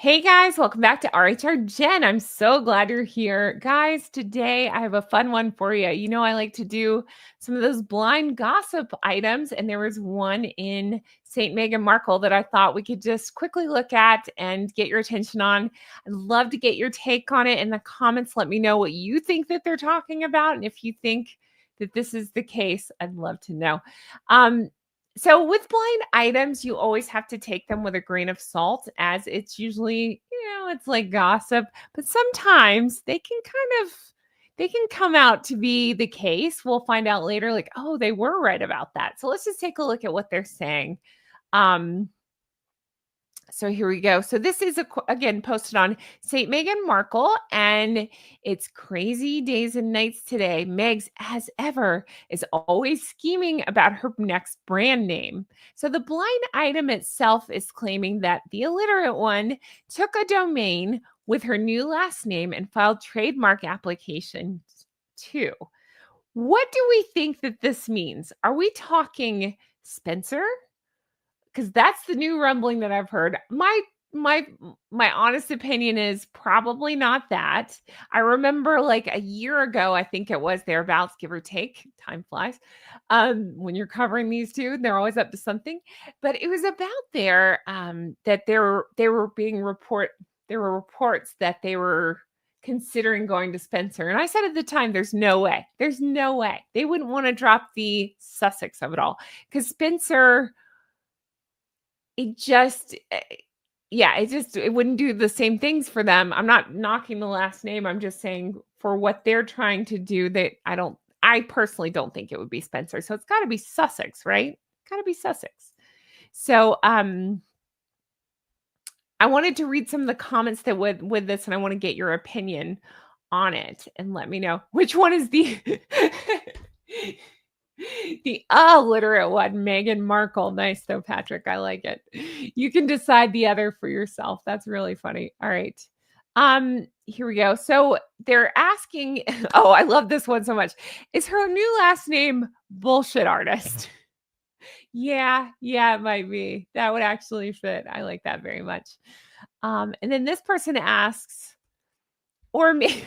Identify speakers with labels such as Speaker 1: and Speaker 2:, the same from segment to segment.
Speaker 1: Hey guys, welcome back to RHR Jen. I'm so glad you're here. Guys, today I have a fun one for you. You know, I like to do some of those blind gossip items, and there was one in St. Meghan Markle that I thought we could just quickly look at and get your attention on. I'd love to get your take on it in the comments. Let me know what you think that they're talking about. And if you think that this is the case, I'd love to know. So with blind items, you always have to take them with a grain of salt, as it's usually, it's like gossip, but sometimes they can come out to be the case. We'll find out later, like, oh, they were right about that. So let's just take a look at what they're saying. So here we go. So this is again posted on St. Meghan Markle, and it's crazy days and nights today. Meg's, as ever, is always scheming about her next brand name. So the blind item itself is claiming that the illiterate one took a domain with her new last name and filed trademark applications too. What do we think that this means? Are we talking Spencer? Because that's the new rumbling that I've heard. My honest opinion is probably not that. I remember like a year ago, I think it was thereabouts, give or take. Time flies. When you're covering these two, they're always up to something. But it was about that there were reports that they were considering going to Spencer. And I said at the time, there's no way. There's no way. They wouldn't want to drop the Sussex of it all. Because Spencer, it wouldn't do the same things for them. I'm not knocking the last name. I'm just saying for what they're trying to do, that I personally don't think it would be Spencer. So it's got to be Sussex, right? Got to be Sussex. So I wanted to read some of the comments that with this, and I want to get your opinion on it and let me know which one is the the illiterate one. Meghan Markle. Nice though, Patrick. I like it. You can decide the other for yourself. That's really funny. All right. Here we go. So they're asking, oh, I love this one so much. Is her new last name bullshit artist? Yeah, it might be. That would actually fit. I like that very much. And then this person asks, or maybe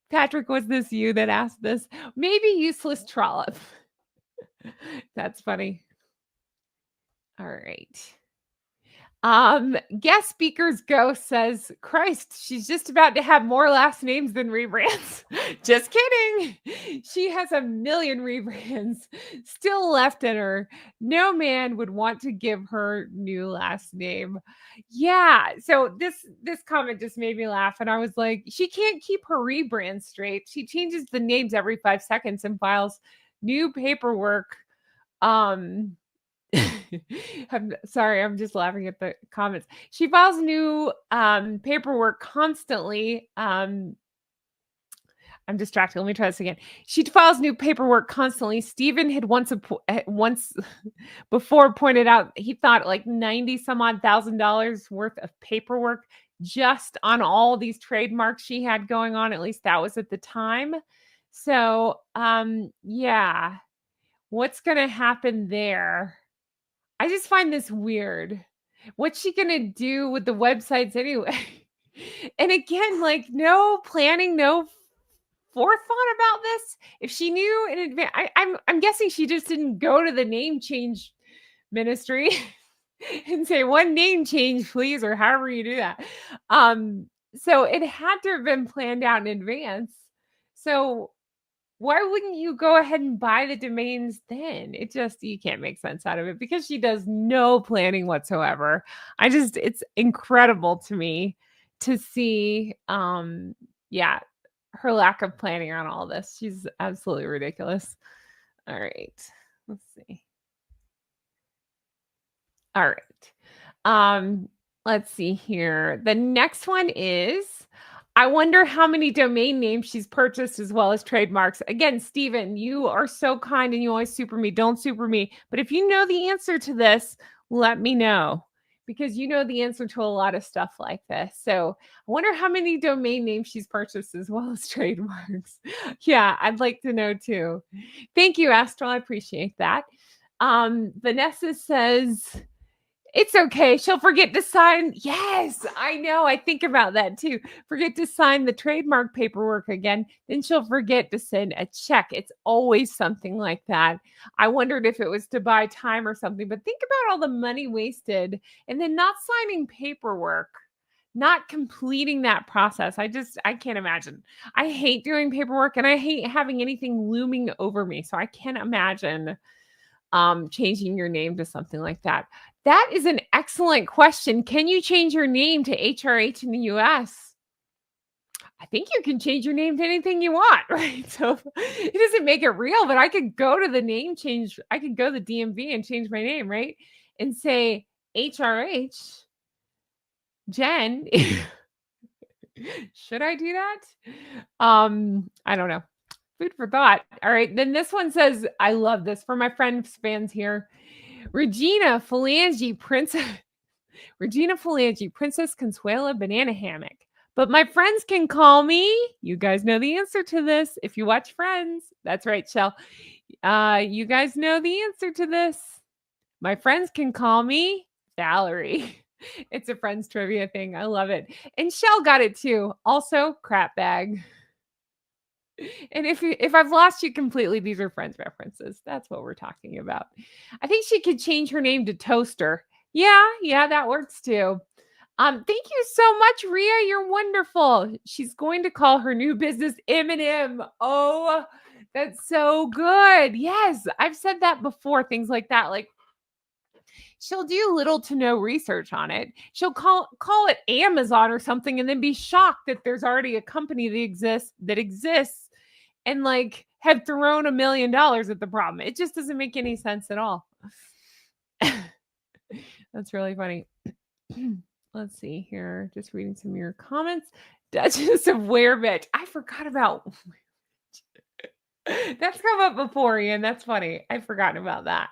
Speaker 1: Patrick, was this you that asked this? Maybe useless trollop. That's funny. All right. Guest speaker's ghost says, Christ, she's just about to have more last names than rebrands. Just kidding. She has a million rebrands still left in her. No man would want to give her new last name. Yeah. So this comment just made me laugh. And I was like, she can't keep her rebrand straight. She changes the names every 5 seconds and files new paperwork. I'm sorry, I'm just laughing at the comments. She files new paperwork constantly. I'm distracted. Let me try this again. She files new paperwork constantly. Stephen had once before pointed out he thought like 90 some odd $1,000 worth of paperwork just on all these trademarks she had going on. At least that was at the time. So yeah. What's gonna happen there? I just find this weird. What's she going to do with the websites anyway? And again, like no planning, no forethought about this. If she knew in advance, I'm guessing she just didn't go to the name change ministry and say one name change, please, or however you do that. So it had to have been planned out in advance. So why wouldn't you go ahead and buy the domains then? You can't make sense out of it because she does no planning whatsoever. It's incredible to me to see, her lack of planning on all this. She's absolutely ridiculous. All right, let's see. All right. Let's see here. The next one is, I wonder how many domain names she's purchased as well as trademarks. Again, Stephen, you are so kind and you always super me. Don't super me. But if you know the answer to this, let me know, because you know the answer to a lot of stuff like this. So I wonder how many domain names she's purchased as well as trademarks. Yeah, I'd like to know too. Thank you, Astral. I appreciate that. Vanessa says, It's okay. She'll forget to sign. Yes, I know. I think about that too. Forget to sign the trademark paperwork again. Then she'll forget to send a check. It's always something like that. I wondered if it was to buy time or something, but think about all the money wasted and then not signing paperwork, not completing that process. I can't imagine. I hate doing paperwork and I hate having anything looming over me. So I can't imagine changing your name to something like that. That is an excellent question. Can you change your name to HRH in the US? I think you can change your name to anything you want, right? So it doesn't make it real, but I could go to the name change. I could go to the DMV and change my name, right? And say HRH Jen. Should I do that? I don't know. Food for thought. All right. Then this one says, I love this for my friends, fans here. Regina Phalange, Princess Consuela Banana Hammock. But my friends can call me. You guys know the answer to this if you watch Friends. That's right, Shell. You guys know the answer to this. My friends can call me Valerie. It's a Friends trivia thing. I love it. And Shell got it too. Also, crap bag. And if I've lost you completely, these are Friends references. That's what we're talking about. I think she could change her name to Toaster. Yeah, that works too. Thank you so much, Rhea. You're wonderful. She's going to call her new business M&M. Oh, that's so good. Yes, I've said that before. Things like that, like she'll do little to no research on it. She'll call it Amazon or something, and then be shocked that there's already a company that exists, and like have thrown $1 million at the problem. It just doesn't make any sense at all. That's really funny. Let's see here. Just reading some of your comments. Duchess of Werebitch. I forgot about that's come up before, Ian. That's funny. I've forgotten about that.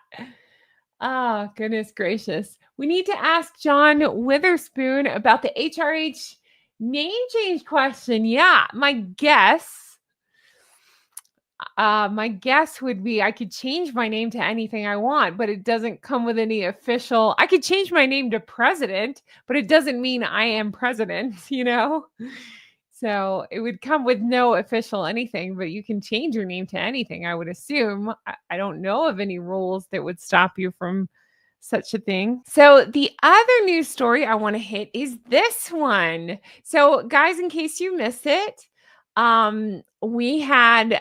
Speaker 1: Oh, goodness gracious. We need to ask John Witherspoon about the HRH name change question. Yeah, my guess would be I could change my name to anything I want, but it doesn't come with any official. I could change my name to president, but it doesn't mean I am president, So it would come with no official anything, but you can change your name to anything, I would assume. I don't know of any rules that would stop you from such a thing. So the other news story I want to hit is this one. So guys, in case you missed it, I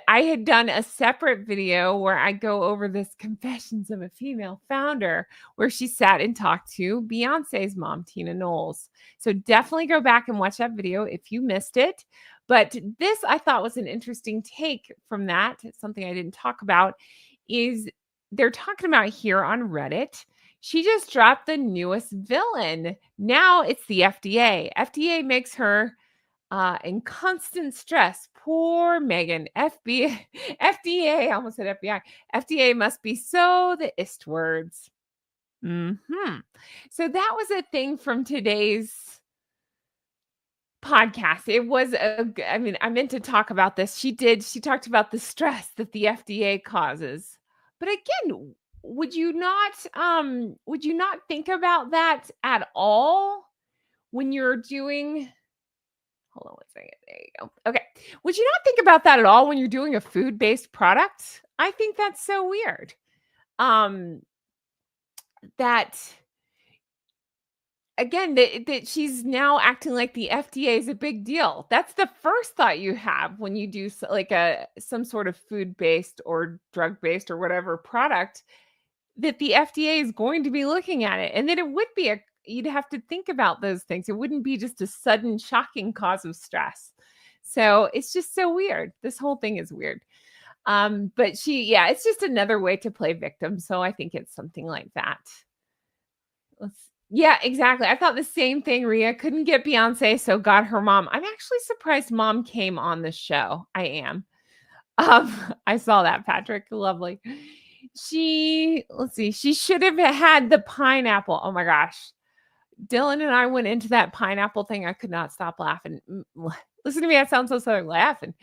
Speaker 1: had done a separate video where I go over this Confessions of a Female Founder, where she sat and talked to Beyonce's mom, Tina Knowles. So definitely go back and watch that video if you missed it. But this I thought was an interesting take from that. Something I didn't talk about is they're talking about here on Reddit. She just dropped the newest villain. Now it's the FDA. FDA makes her in constant stress. Poor Meghan. FDA, I almost said FBI. FDA must be so the istwards. So that was a thing from today's podcast. It was I meant to talk about this. She talked about the stress that the FDA causes. But again, would you not think about that at all when you're doing hold on one second. There you go. Okay. Would you not think about that at all when you're doing a food-based product? I think that's so weird. That again, that she's now acting like the FDA is a big deal. That's the first thought you have when you do like some sort of food-based or drug-based or whatever product, that the FDA is going to be looking at it, and that it would be you'd have to think about those things. It wouldn't be just a sudden shocking cause of stress. So it's just so weird. This whole thing is weird. But it's just another way to play victim. So I think it's something like that. Yeah, exactly. I thought the same thing, Rhea. Couldn't get Beyonce, so got her mom. I'm actually surprised mom came on the show. I am. I saw that, Patrick. Lovely. She should have had the pineapple. Oh my gosh. Dylan and I went into that pineapple thing. I could not stop laughing. Listen to me. I sound so southern laughing.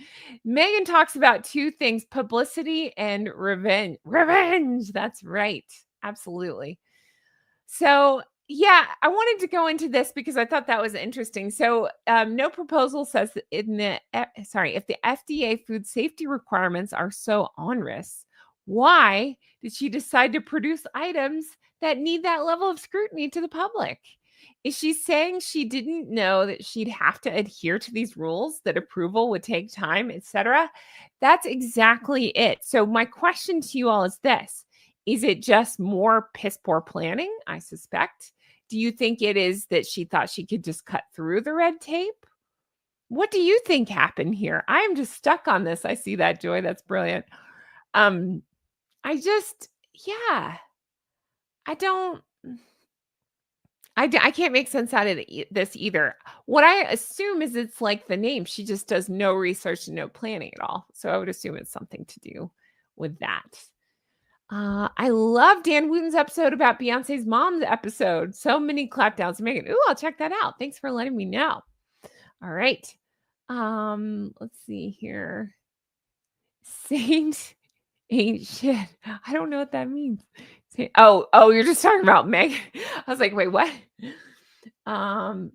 Speaker 1: Meghan talks about two things: publicity and revenge. Revenge. That's right. Absolutely. So Yeah, I wanted to go into this because I thought that was interesting. So, no proposal says that if the FDA food safety requirements are so onerous, why did she decide to produce items that need that level of scrutiny to the public? Is she saying she didn't know that she'd have to adhere to these rules, that approval would take time, etc.? That's exactly it. So, my question to you all is this: is it just more piss poor planning? I suspect. Do you think it is that she thought she could just cut through the red tape? What do you think happened here? I am just stuck on this. I see that, Joy. That's brilliant. Um, I just, yeah, I don't, I can't make sense out of this either. What I assume is it's like the name. She just does no research and no planning at all. So I would assume it's something to do with that. I love Dan Wooten's episode about Beyonce's mom's episode. So many clapdowns to Megan. Ooh, I'll check that out. Thanks for letting me know. All right. Let's see here. Saint ain't shit. I don't know what that means. Oh, you're just talking about Meg. I was like, wait, what? Um,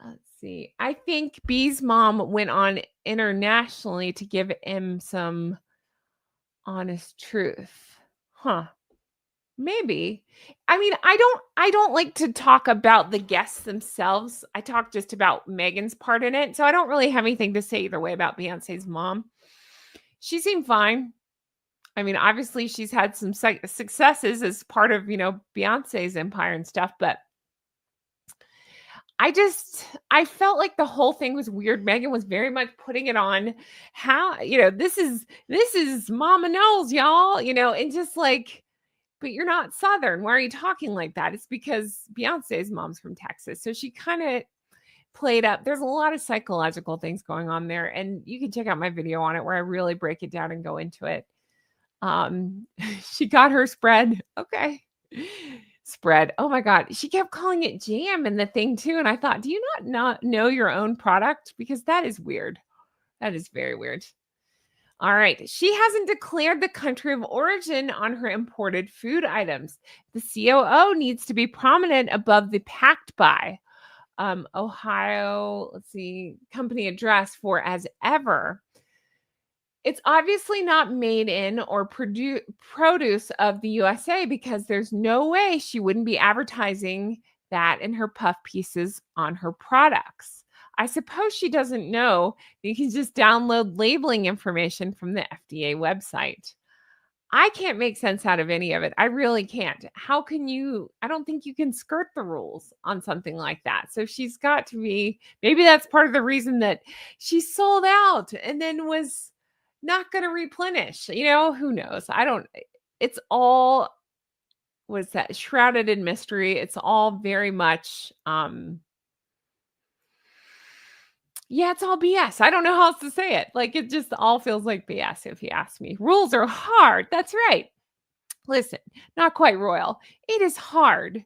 Speaker 1: let's see. I think B's mom went on internationally to give him some honest truth. Huh. Maybe. I mean, I don't like to talk about the guests themselves. I talk just about Megan's part in it. So I don't really have anything to say either way about Beyonce's mom. She seemed fine. I mean, obviously she's had some successes as part of, Beyonce's empire and stuff, but I felt like the whole thing was weird. Megan was very much putting it on how, this is Mama Knowles, y'all, and just like, but you're not Southern. Why are you talking like that? It's because Beyonce's mom's from Texas. So she kind of played up. There's a lot of psychological things going on there. And you can check out my video on it where I really break it down and go into it. She got her spread. Okay. Spread. Oh my God. She kept calling it jam in the thing too. And I thought, do you not know your own product? Because that is weird. That is very weird. All right. She hasn't declared the country of origin on her imported food items. The COO needs to be prominent above the packed by Ohio, let's see, company address for as ever. It's obviously not made in or produce of the USA because there's no way she wouldn't be advertising that in her puff pieces on her products. I suppose she doesn't know that you can just download labeling information from the FDA website. I can't make sense out of any of it. I really can't. How can you? I don't think you can skirt the rules on something like that. So she's got to be, maybe that's part of the reason that she sold out and then was not going to replenish. Who knows? It's all, was that shrouded in mystery. It's all very much, yeah, it's all BS. I don't know how else to say it. Like, it just all feels like BS if you ask me. Rules are hard. That's right. Listen, not quite royal. It is hard.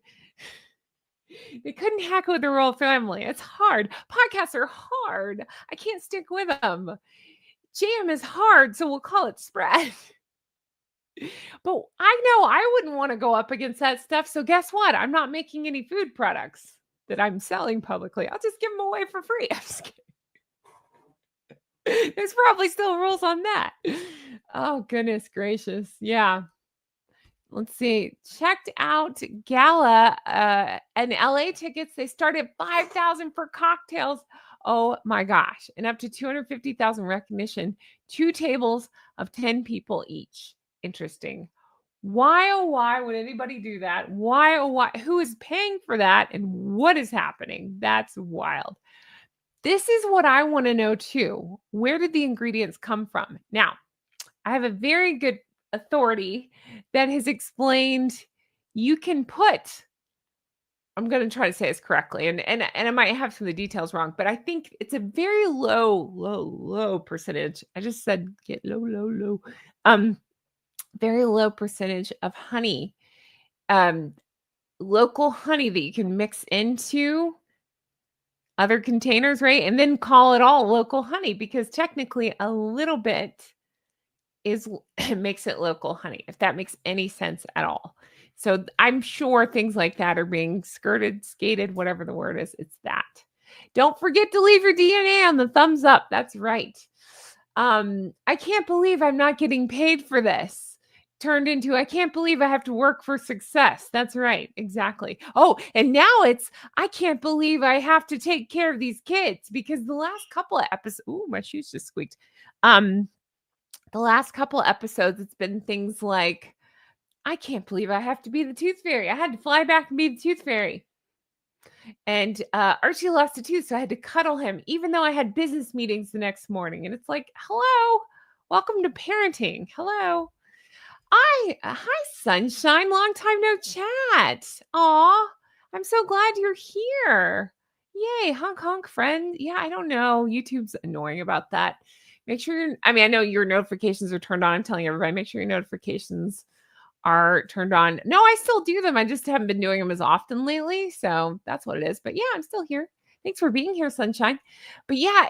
Speaker 1: They couldn't hack with the royal family. It's hard. Podcasts are hard. I can't stick with them. Jam is hard, so we'll call it spread. But I know I wouldn't want to go up against that stuff. So guess what? I'm not making any food products that I'm selling publicly. I'll just give them away for free. I'm just kidding. There's probably still rules on that. Oh, goodness gracious. Yeah. Let's see. Checked out Gala and LA tickets. They start at $5,000 for cocktails. Oh my gosh. And up to $250,000 recognition. 2 tables of 10 people each. Interesting. Why, oh, why would anybody do that? Why, oh, why? Who is paying for that? And what is happening? That's wild. This is what I want to know too. Where did the ingredients come from? Now, I have a very good authority that has explained you can put, I'm going to try to say this correctly, and I might have some of the details wrong, but I think it's a very low percentage. I just said get low. Very low percentage of honey, local honey that you can mix into other containers, right? And then call it all local honey, because technically a little bit is makes it local honey, if that makes any sense at all. So I'm sure things like that are being skirted, skated, whatever the word is. It's that. Don't forget to leave your DNA on the thumbs up. That's right. I can't believe I'm not getting paid for this. Turned into, I can't believe I have to work for success. That's right. Exactly. Oh, and now it's, I can't believe I have to take care of these kids because the last couple of episodes, ooh, my shoes just squeaked. The last couple of episodes, it's been things like, I can't believe I have to be the tooth fairy. I had to fly back and be the tooth fairy. And Archie lost a tooth, so I had to cuddle him, even though I had business meetings the next morning. And it's like, hello, welcome to parenting. Hello. Hi, Sunshine. Long time no chat. Aw, I'm so glad you're here. Yay, honk honk, friend. Yeah, I don't know. YouTube's annoying about that. Make sure I know your notifications are turned on. I'm telling everybody, make sure your notifications are turned on. No, I still do them. I just haven't been doing them as often lately. So that's what it is. But yeah, I'm still here. Thanks for being here, Sunshine. But yeah,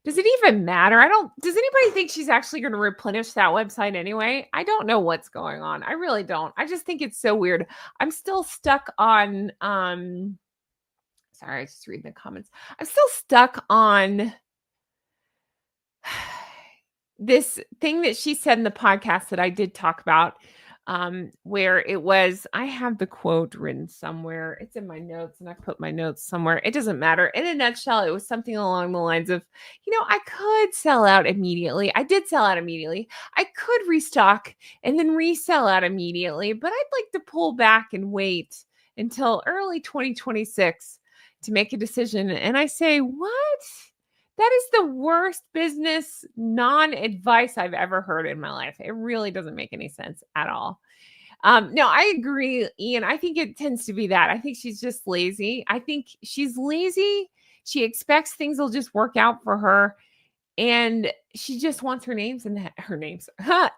Speaker 1: does it even matter? Does anybody think she's actually going to replenish that website anyway? I don't know what's going on. I really don't. I just think it's so weird. I'm still stuck on, sorry, I just read the comments. I'm still stuck on this thing that she said in the podcast that I did talk about, where it was, I have the quote written somewhere. It's in my notes and I put my notes somewhere. It doesn't matter. In a nutshell, it was something along the lines of, I could sell out immediately. I did sell out immediately. I could restock and then resell out immediately, but I'd like to pull back and wait until early 2026 to make a decision. And I say, what? That is the worst business non-advice I've ever heard in my life. It really doesn't make any sense at all. No, I agree, Ian. I think it tends to be that. I think she's just lazy. I think she's lazy. She expects things will just work out for her. And she just wants her names and her names.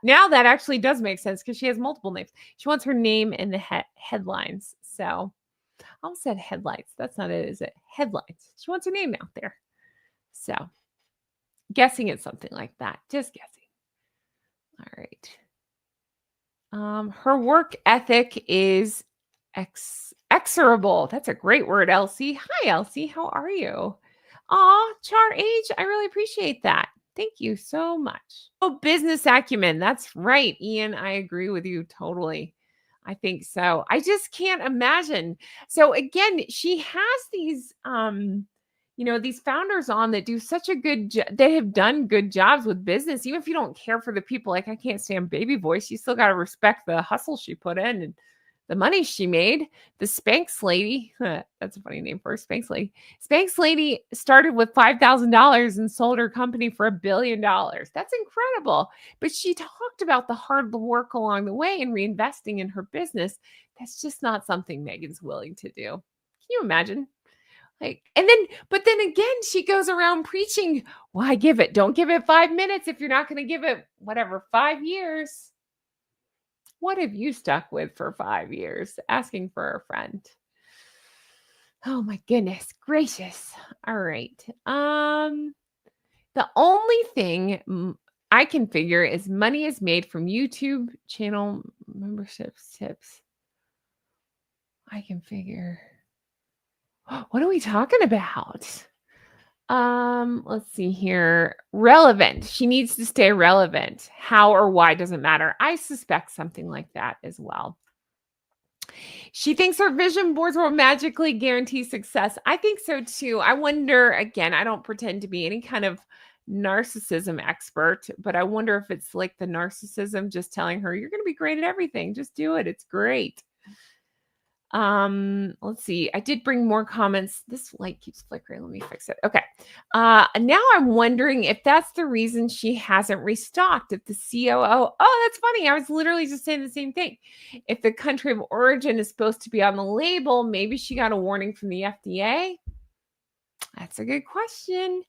Speaker 1: Now that actually does make sense because she has multiple names. She wants her name in the headlines. So I almost said headlights. That's not it, is it? Headlines. She wants her name out there. So guessing it's something like that. Just guessing. All right. Her work ethic is exorable. That's a great word, Elsie. Hi, Elsie. How are you? Aw, Char Age. I really appreciate that. Thank you so much. Oh, business acumen. That's right, Ian. I agree with you totally. I think so. I just can't imagine. So again, she has these these founders on that do such a good job. They have done good jobs with business. Even if you don't care for the people, like I can't stand Baby Voice, you still got to respect the hustle she put in and the money she made. The Spanx lady, that's a funny name for her, Spanx lady. Spanx lady started with $5,000 and sold her company for $1 billion. That's incredible. But she talked about the hard work along the way and reinvesting in her business. That's just not something Meghan's willing to do. Can you imagine? But then again, she goes around preaching, why give it? Don't give it 5 minutes if you're not going to give it, 5 years. What have you stuck with for 5 years? Asking for a friend. Oh my goodness gracious. All right. The only thing I can figure is money is made from YouTube channel memberships tips. I can figure. What are we talking about? Let's see here. Relevant. She needs to stay relevant. How or why doesn't matter. I suspect something like that as well. She thinks her vision boards will magically guarantee success. I think so too. I wonder, again, I don't pretend to be any kind of narcissism expert, but I wonder if it's like the narcissism just telling her, you're going to be great at everything. Just do it. It's great. Let's see. I did bring more comments. This light keeps flickering. Let me fix it. Okay. Now I'm wondering if that's the reason she hasn't restocked. If the COO, oh, that's funny. I was literally just saying the same thing. If the country of origin is supposed to be on the label, maybe she got a warning from the FDA. That's a good question.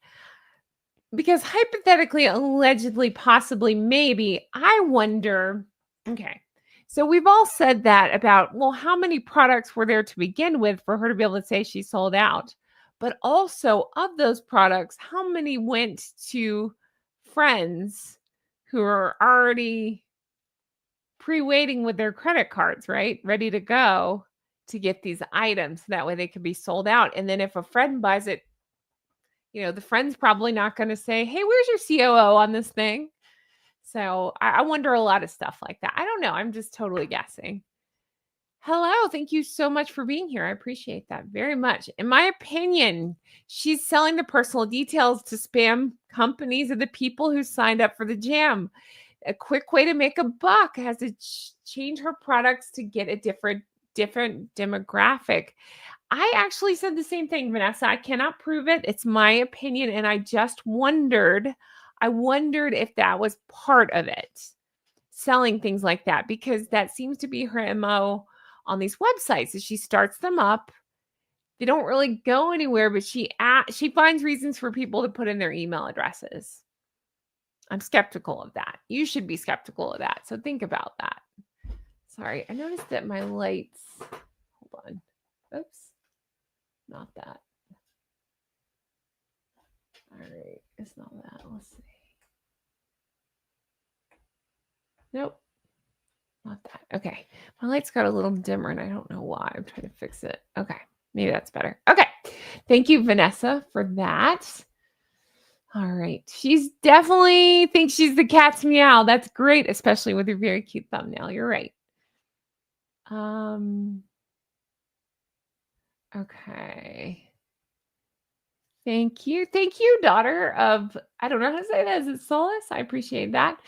Speaker 1: Because hypothetically, allegedly, possibly, maybe, I wonder, okay. So we've all said that about, well, how many products were there to begin with for her to be able to say she sold out? But also of those products, how many went to friends who are already pre-waiting with their credit cards, right? Ready to go to get these items. That way they can be sold out. And then if a friend buys it, the friend's probably not going to say, hey, where's your COO on this thing? So I wonder a lot of stuff like that. I don't know. I'm just totally guessing. Hello. Thank you so much for being here. I appreciate that very much. In my opinion, she's selling the personal details to spam companies of the people who signed up for the jam. A quick way to make a buck has to change her products to get a different demographic. I actually said the same thing, Vanessa. I cannot prove it. It's my opinion. And I just wondered if that was part of it, selling things like that, because that seems to be her MO on these websites. Is she starts them up. They don't really go anywhere, but she finds reasons for people to put in their email addresses. I'm skeptical of that. You should be skeptical of that. So think about that. Sorry, I noticed that my lights, hold on. Oops, not that. All right, it's not that. Let's see. Nope, not that. Okay, my lights got a little dimmer and I don't know why. I'm trying to fix it. Okay, maybe that's better. Okay, thank you, Vanessa, for that. All right, she's definitely thinks she's the cat's meow. That's great, especially with your very cute thumbnail. You're right. Okay. Thank you. Thank you, daughter of, I don't know how to say that. Is it Solace? I appreciate that.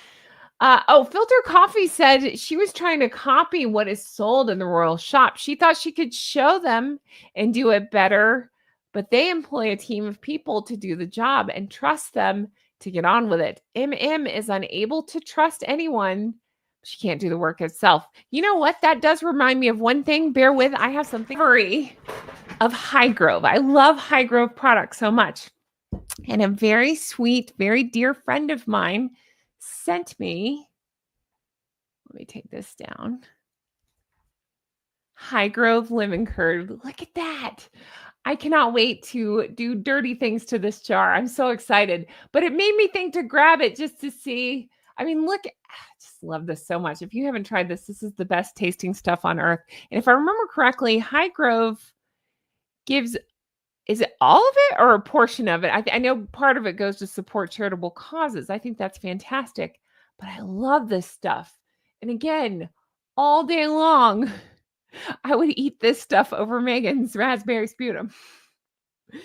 Speaker 1: Filter Coffee said she was trying to copy what is sold in the Royal Shop. She thought she could show them and do it better, but they employ a team of people to do the job and trust them to get on with it. MM is unable to trust anyone. She can't do the work itself. You know what? That does remind me of one thing. Bear with. I have something of Highgrove. I love Highgrove products so much. And a very sweet, very dear friend of mine sent me, let me take this down, Highgrove lemon curd. Look at that. I cannot wait to do dirty things to this jar. I'm so excited. But it made me think to grab it just to see. I mean, look, I just love this so much. If you haven't tried this, this is the best tasting stuff on earth. And if I remember correctly, Highgrove gives, is it all of it or a portion of it? I know part of it goes to support charitable causes. I think that's fantastic. But I love this stuff. And again, all day long, I would eat this stuff over Meghan's raspberry sputum. Do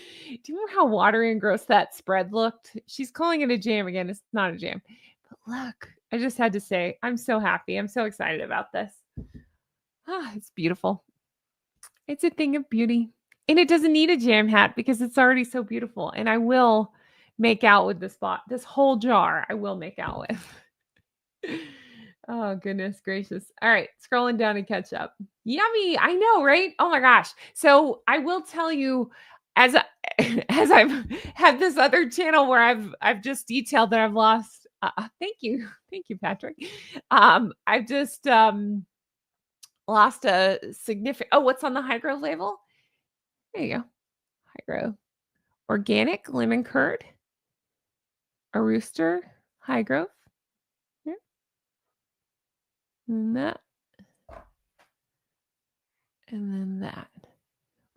Speaker 1: you remember how watery and gross that spread looked? She's calling it a jam again. It's not a jam. But look, I just had to say, I'm so happy. I'm so excited about this. It's beautiful. It's a thing of beauty. And it doesn't need a jam hat because it's already so beautiful. And I will make out with this whole jar. I will make out with. Oh, goodness gracious. All right. Scrolling down to catch up. Yummy. I know, right? Oh my gosh. So I will tell you, as I've had this other channel where I've just detailed that I've lost. Thank you. Thank you, Patrick. I've just lost a significant, what's on the Highgrove label? There you go. Highgrove. Organic lemon curd. A rooster. Highgrove. Yeah. And that. And then that.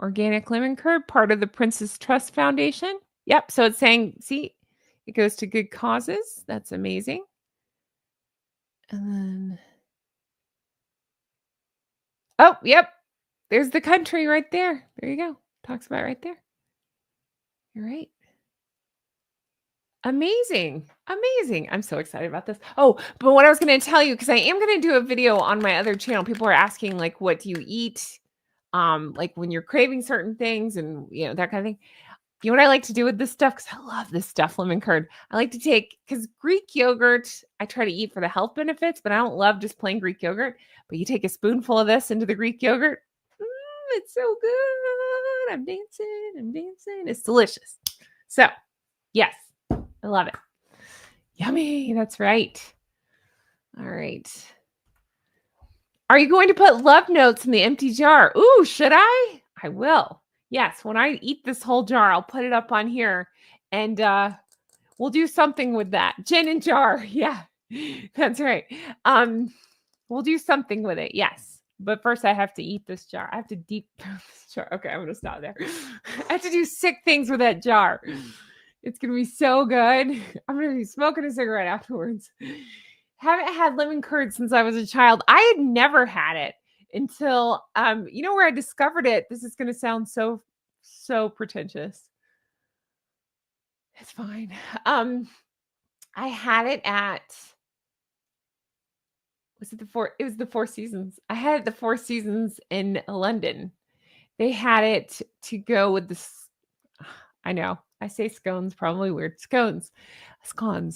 Speaker 1: Organic lemon curd, part of the Princess Trust Foundation. Yep. So it's saying, see, it goes to good causes. That's amazing. And then, oh, yep. There's the country right there. There you go. Talks about it right there. You're right. Amazing. Amazing. I'm so excited about this. Oh, but what I was going to tell you, because I am going to do a video on my other channel. People are asking, like, what do you eat? Like when you're craving certain things and, that kind of thing. You know what I like to do with this stuff? Because I love this stuff, lemon curd. I like to take, because Greek yogurt, I try to eat for the health benefits, but I don't love just plain Greek yogurt. But you take a spoonful of this into the Greek yogurt. It's so good. I'm dancing. It's delicious. So, yes, I love it. Yummy. That's right. All right. Are you going to put love notes in the empty jar? Ooh, should I? I will. Yes, when I eat this whole jar, I'll put it up on here and we'll do something with that. Gin and jar. Yeah, that's right. We'll do something with it. Yes. But first I have to eat this jar. I have to deep throat this jar. Okay, I'm going to stop there. I have to do sick things with that jar. It's going to be so good. I'm going to be smoking a cigarette afterwards. Haven't had lemon curd since I was a child. I had never had it until, where I discovered it. This is going to sound so pretentious. It's fine. I had it at, it was the Four Seasons. I had it at the Four Seasons in London. They had it to go with this. I know I say scones, probably weird. Scones,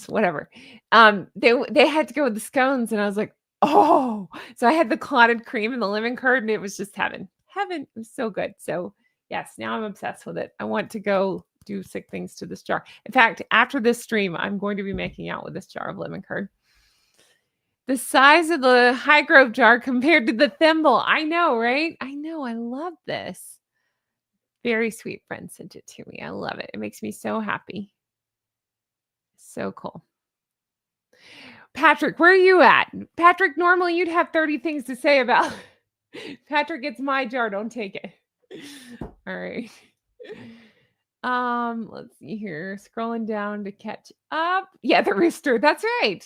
Speaker 1: whatever. They had to go with the scones, and I was like, oh. So I had the clotted cream and the lemon curd, and it was just heaven. Heaven. It was so good. So yes, now I'm obsessed with it. I want to go do sick things to this jar. In fact, after this stream, I'm going to be making out with this jar of lemon curd. The size of the High Grove jar compared to the thimble. I know, right? I know. I love this. Very sweet friend sent it to me. I love it. It makes me so happy. So cool. Patrick, where are you at? Patrick, normally you'd have 30 things to say about. Patrick, it's my jar. Don't take it. All right. Let's see here. Scrolling down to catch up. Yeah, the rooster. That's right.